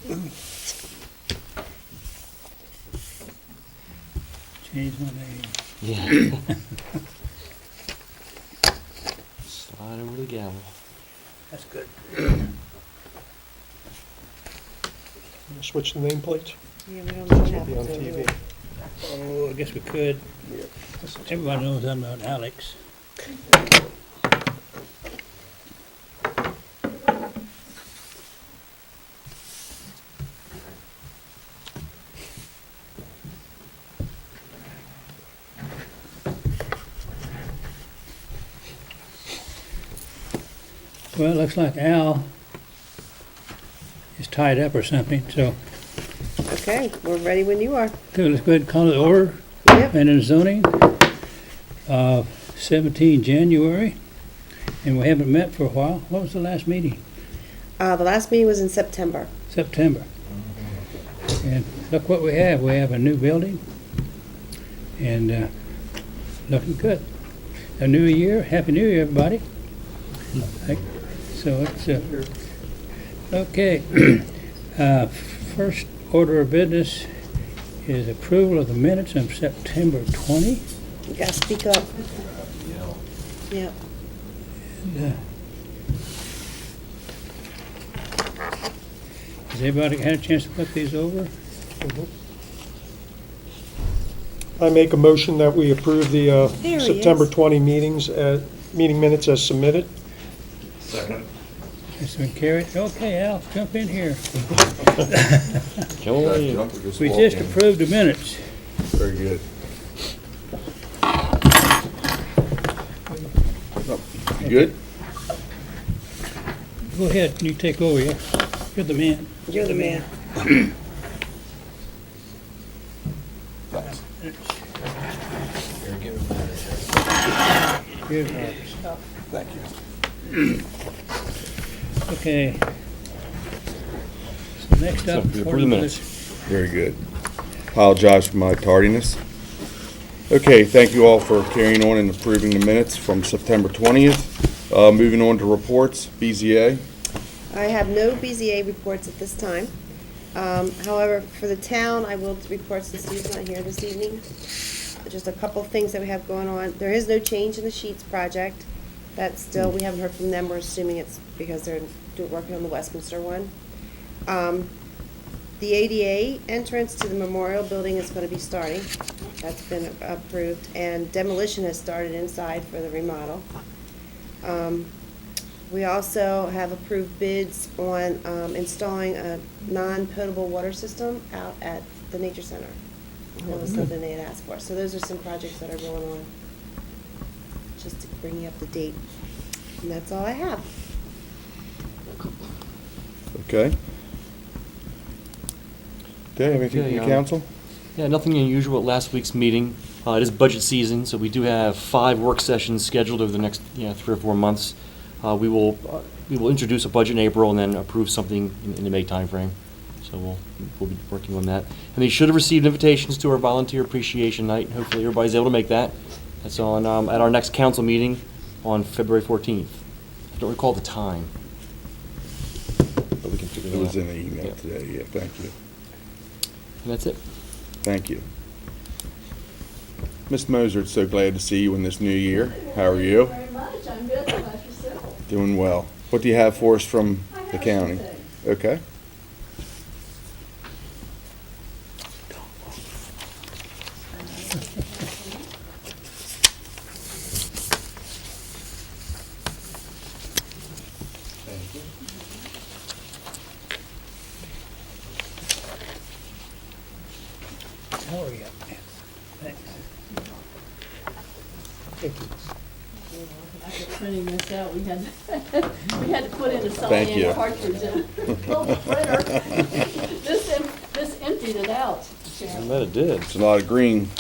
Change my name. Yeah. Slide over the gavel. That's good. Switch the nameplates. Yeah, we don't have Be on to. TV. Oh, I guess we could. Everybody knows I'm about Alex. Well, it looks like Al is tied up or something, so Okay, we're ready when you are. let's go ahead and call it order. Yep. Planning and zoning, 17 January, and we haven't met for a while. What was the last meeting? The last meeting was in September. September. And look what we have. We have a new building, and looking good. A new year. Happy New Year, everybody. So it's okay. First order of business is approval of the minutes of September 20. You gotta speak up. Yeah. Has everybody had a chance to look these over? I make a motion that we approve the he September is. 20 meeting minutes as submitted. Second. It's been carried. Okay, Al, jump in here. Come on in. We just approved the minutes. Very good. You good? Go ahead, you take over, yeah? You're the man. You're the man. Here's our stuff. Thank you. Okay. So next So up. we approve the minutes. Very good. Apologize for my tardiness. Okay, thank you all for carrying on and approving the minutes from September 20th. Moving on to reports, BZA. I have no BZA reports at this time. However, for the town, I will report since Steve's not here this evening. Just a couple of things that we have going on. There is no change in the Sheets project. That's still, we haven't heard from them. We're assuming it's because they're working on the Westminster one. The ADA entrance to the Memorial Building is going to be starting. That's been approved. And demolition has started inside for the remodel. We also have approved bids on installing a non-potable water system out at the Nature Center. That was something they had asked for. So those are some projects that are going on, just to bring you up to date. And that's all I have. Okay. Okay, anything from Okay, the council? Yeah, nothing unusual at last week's meeting. It is budget season, so we do have 5 work sessions scheduled over the next 3 or 4 months. We will introduce a budget in April and then approve something in the May timeframe. So we'll be working on that. And they should have received invitations to our volunteer appreciation night. Hopefully everybody's able to make that. That's on at our next council meeting on February 14th. I don't recall the time, but we can figure that It out. was in the email Yeah. today, yeah, thank you. And that's it. Thank you. Ms. Moser, it's so glad to see you in this new year. How are you? Thank you very much. I'm good. How about yourself? Doing well. What do you have for us from I have the county? everything. Okay. How are you? Thanks. After printing this out, we had to put in a Thank you. cyan cartridge in a little printer. This emptied it out. I bet it did. It's a lot of green.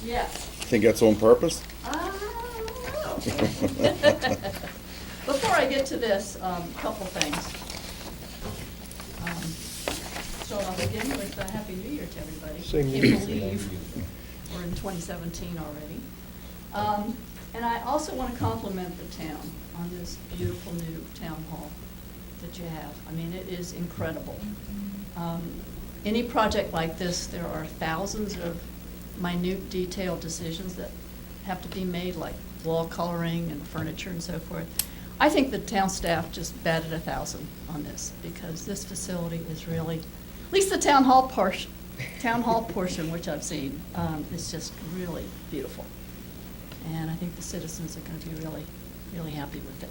Yes. Think that's on purpose? I don't know. Before I get to this, couple things. Start off again with a Happy New Year to everybody. Same to Can't you. believe we're in 2017 already. And I also want to compliment the town on this beautiful new town hall. that you have. I mean, it is incredible. Any project like this, there are thousands of minute detailed decisions that have to be made, like wall coloring and furniture and so forth. I think the town staff just batted 1,000 on this, because this facility is really, at least the town hall portion, which I've seen, is just really beautiful. And I think the citizens are going to be really, really happy with it.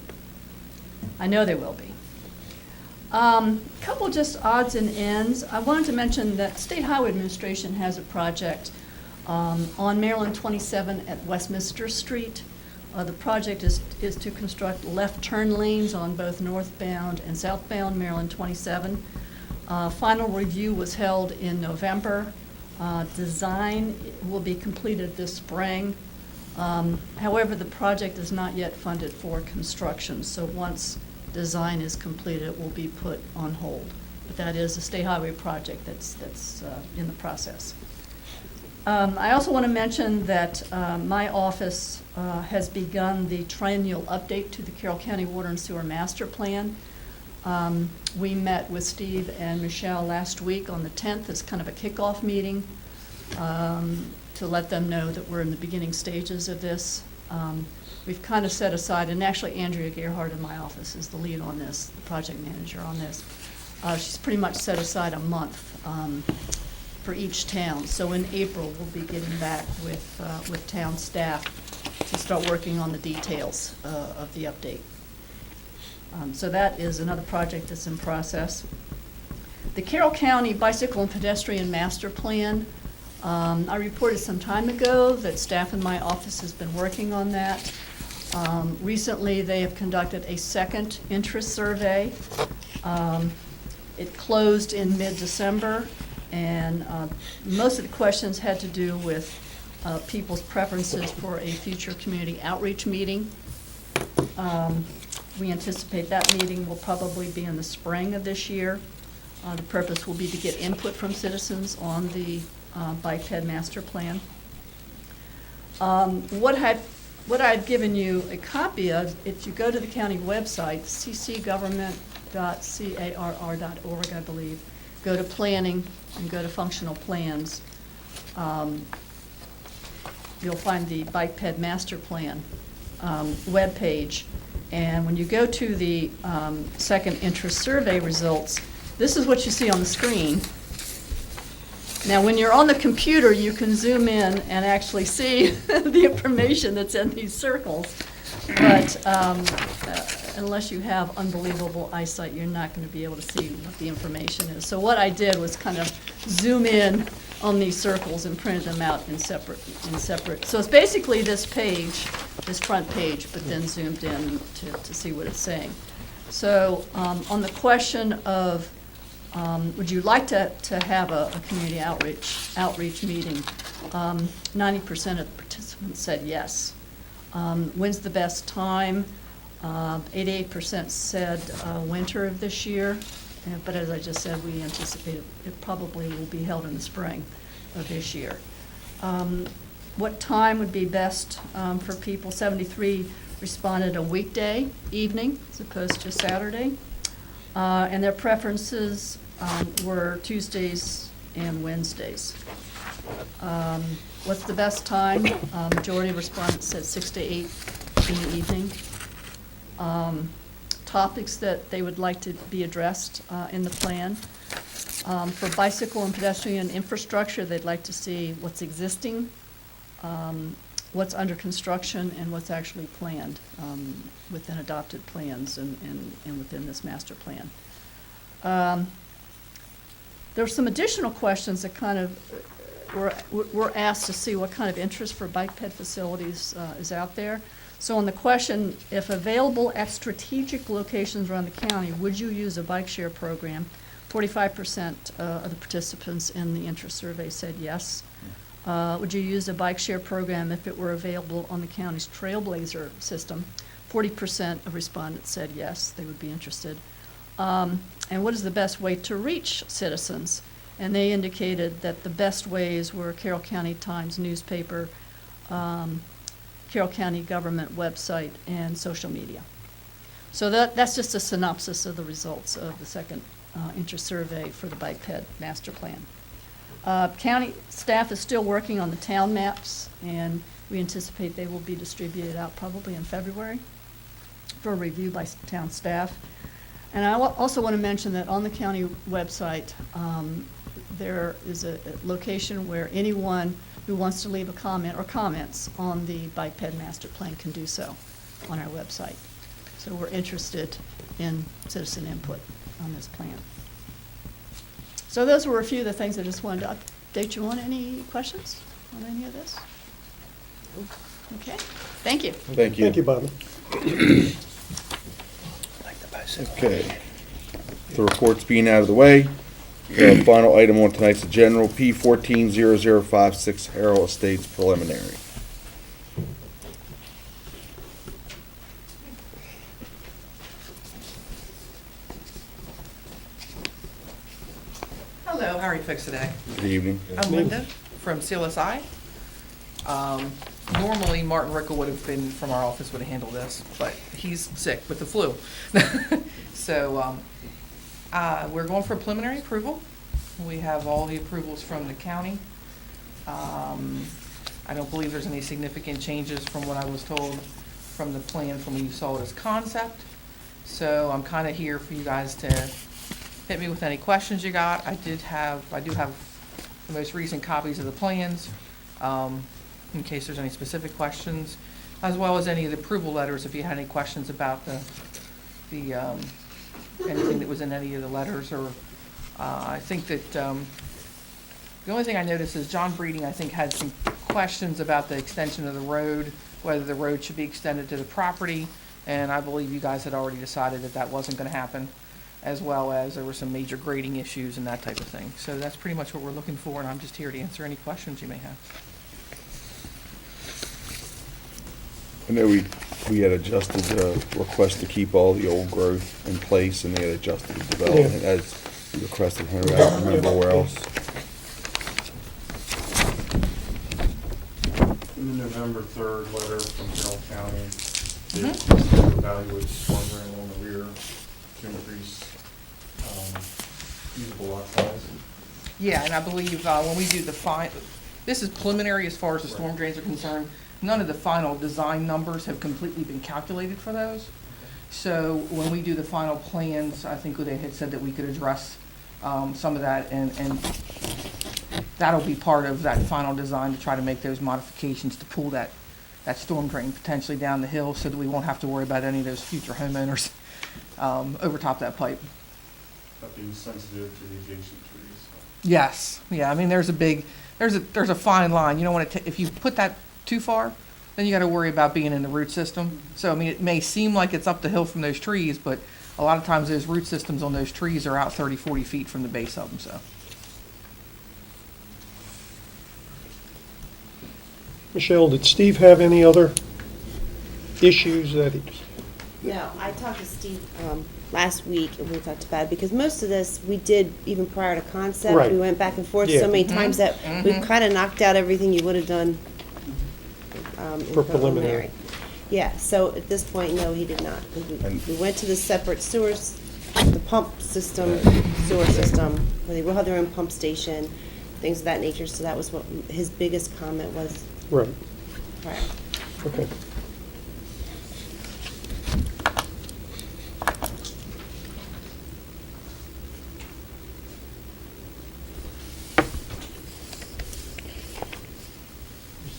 I know they will be. Couple just odds and ends. I wanted to mention that State Highway Administration has a project on Maryland 27 at Westminster Street. The project is to construct left turn lanes on both northbound and southbound Maryland 27. Final review was held in November. Design will be completed this spring. However, the project is not yet funded for construction, so once design is completed, it will be put on hold. But that is a state highway project that's in the process. I also want to mention that my office has begun the triennial update to the Carroll County Water and Sewer Master Plan. We met with Steve and Michelle last week on the 10th as kind of a kickoff meeting to let them know that we're in the beginning stages of this. We've kind of set aside, and actually Andrea Gerhardt in my office is the lead on this, the project manager on this. She's pretty much set aside a month for each town. So in April, we'll be getting back with town staff to start working on the details of the update. So that is another project that's in process. The Carroll County Bicycle and Pedestrian Master Plan, I reported some time ago that staff in my office has been working on that. Recently, they have conducted a second interest survey. It closed in mid-December, and most of the questions had to do with people's preferences for a future community outreach meeting. We anticipate that meeting will probably be in the spring of this year. The purpose will be to get input from citizens on the Bike Ped Master Plan. What I've given you a copy of, if you go to the county website, ccgovernment.carr.org, I believe, go to planning and go to functional plans, you'll find the Bike Ped Master Plan webpage. And when you go to the second interest survey results, this is what you see on the screen. Now, when you're on the computer, you can zoom in and actually see the information that's in these circles. But unless you have unbelievable eyesight, you're not going to be able to see what the information is. So what I did was kind of zoom in on these circles and printed them out in separate. So it's basically this page, this front page, but then zoomed in to see what it's saying. So on the question of would you like to have a community outreach meeting? 90% of the participants said yes. When's the best time? 88% said winter of this year, but as I just said, we anticipate it probably will be held in the spring of this year. What time would be best for people? 73 responded a weekday evening as opposed to Saturday. And their preferences were Tuesdays and Wednesdays. What's the best time? Majority of respondents said 6 to 8 in the evening. Topics that they would like to be addressed in the plan. For bicycle and pedestrian infrastructure, they'd like to see what's existing, what's under construction, and what's actually planned within adopted plans and within this master plan. There were some additional questions that kind of were asked to see what kind of interest for bike ped facilities is out there. So on the question, if available at strategic locations around the county, would you use a bike share program? 45% of the participants in the interest survey said yes. Would you use a bike share program if it were available on the county's Trailblazer system? 40% of respondents said yes, they would be interested. And what is the best way to reach citizens? And they indicated that the best ways were Carroll County Times newspaper, Carroll County government website, and social media. So that's just a synopsis of the results of the second inter-survey for the bike ped master plan. County staff is still working on the town maps, and we anticipate they will be distributed out probably in February for review by town staff. And I also want to mention that on the county website, there is a location where anyone who wants to leave a comment or comments on the bike ped master plan can do so on our website. So we're interested in citizen input on this plan. So those were a few of the things I just wanted to update you on. Any questions on any of this? Okay, thank you. Thank you. Thank you, Bobby. Okay. The reports being out of the way, the final item on tonight's agenda, P140056 Carroll Estates preliminary. Hello, how are you folks today? Good evening. I'm Linda from CLSI. Normally, Martin Rickle would have been from our office, would have handled this, but he's sick with the flu. So we're going for preliminary approval. We have all the approvals from the county. I don't believe there's any significant changes from what I was told from the plan from when you saw it as concept. So I'm kind of here for you guys to hit me with any questions you got. I do have the most recent copies of the plans, in case there's any specific questions, as well as any of the approval letters if you had any questions about the anything that was in any of the letters. Or I think that the only thing I noticed is John Breeding, I think, had some questions about the extension of the road, whether the road should be extended to the property, and I believe you guys had already decided that that wasn't going to happen, as well as there were some major grading issues and that type of thing. So that's pretty much what we're looking for, and I'm just here to answer any questions you may have. I know we had adjusted the request to keep all the old growth in place, and they had adjusted the development as you requested, Henry. I don't remember where else. In the November 3rd letter from Carroll County, they Mhm. evaluate storm drain along the rear to increase usable lot size. Yeah, and I believe when we do the this is preliminary as far as the storm drains are concerned. None of the final design numbers have completely been calculated for those. So when we do the final plans, I think they had said that we could address some of that, and that'll be part of that final design to try to make those modifications to pull that storm drain potentially down the hill so that we won't have to worry about any of those future homeowners over top that pipe. That being sensitive to the adjacent trees. Yes, yeah, I mean, there's a fine line. You don't want to, if you put that too far, then you got to worry about being in the root system. So, I mean, it may seem like it's up the hill from those trees, but a lot of times those root systems on those trees are out 30, 40 feet from the base of them, so. Michelle, did Steve have any other issues that he? No, I talked to Steve last week, and we talked about it, because most of this we did even prior to concept. Right. We went back and forth Yeah. so many times that we've Mhm. kind of knocked out everything you would have done in For preliminary. Yeah, so at this point, no, he did not. We went to the separate sewers, the pump system, sewer system, where they will have their own pump station, things of that nature, so that was what his biggest comment was Right, prior. okay.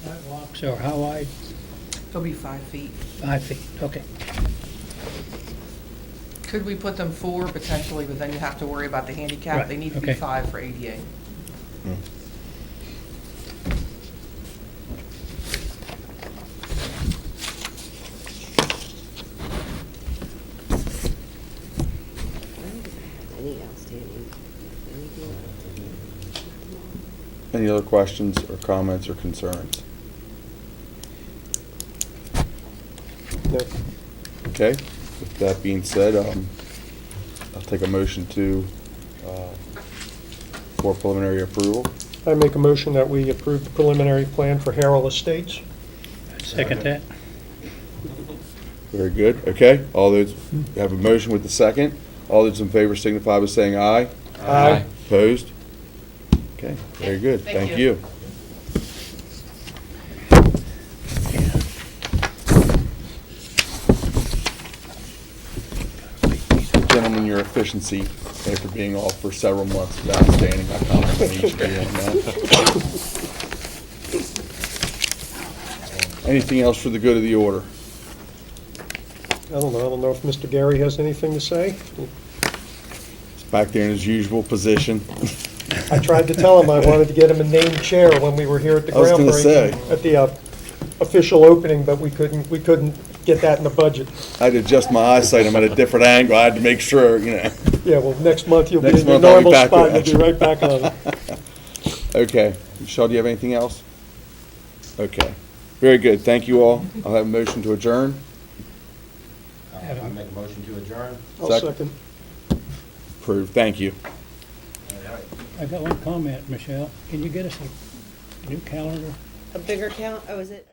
Sidewalks are how wide? They'll be 5 feet. 5 feet, okay. Could we put them 4 potentially, but then you have to worry about the handicap. Right, They need to be okay. 5 for ADA. I don't think I have any outstanding, anything. Any other questions or comments or concerns? No. Okay, with that being said, I'll take a motion for preliminary approval. I make a motion that we approve the preliminary plan for Harrell Estates. Second that. Very good. Okay, all those, have a motion with the second. All those in favor signify by saying aye. Aye. Opposed? Okay, very good. Thank Thank you. you. Gentlemen, your efficiency after being off for several months is outstanding. I compliment each of you on that. Anything else for the good of the order? I don't know if Mr. Gary has anything to say. He's back there in his usual position. I tried to tell him I wanted to get him a named chair when we were here at the I was gonna say. groundbreaking, at the official opening, but we couldn't get that in the budget. I had to adjust my eyesight. I'm at a different angle. I had to make sure, Yeah, well, next month you'll be Next in your month I'll be normal back spot, to you'll be right back on it. Okay. Michelle, do you have anything else? Okay. Very good. Thank you all. I'll have a motion to adjourn. I make a motion to adjourn. I'll Second. second. Approved. Thank you. I got one comment, Michelle. Can you get us a new calendar? A bigger count, oh, is it?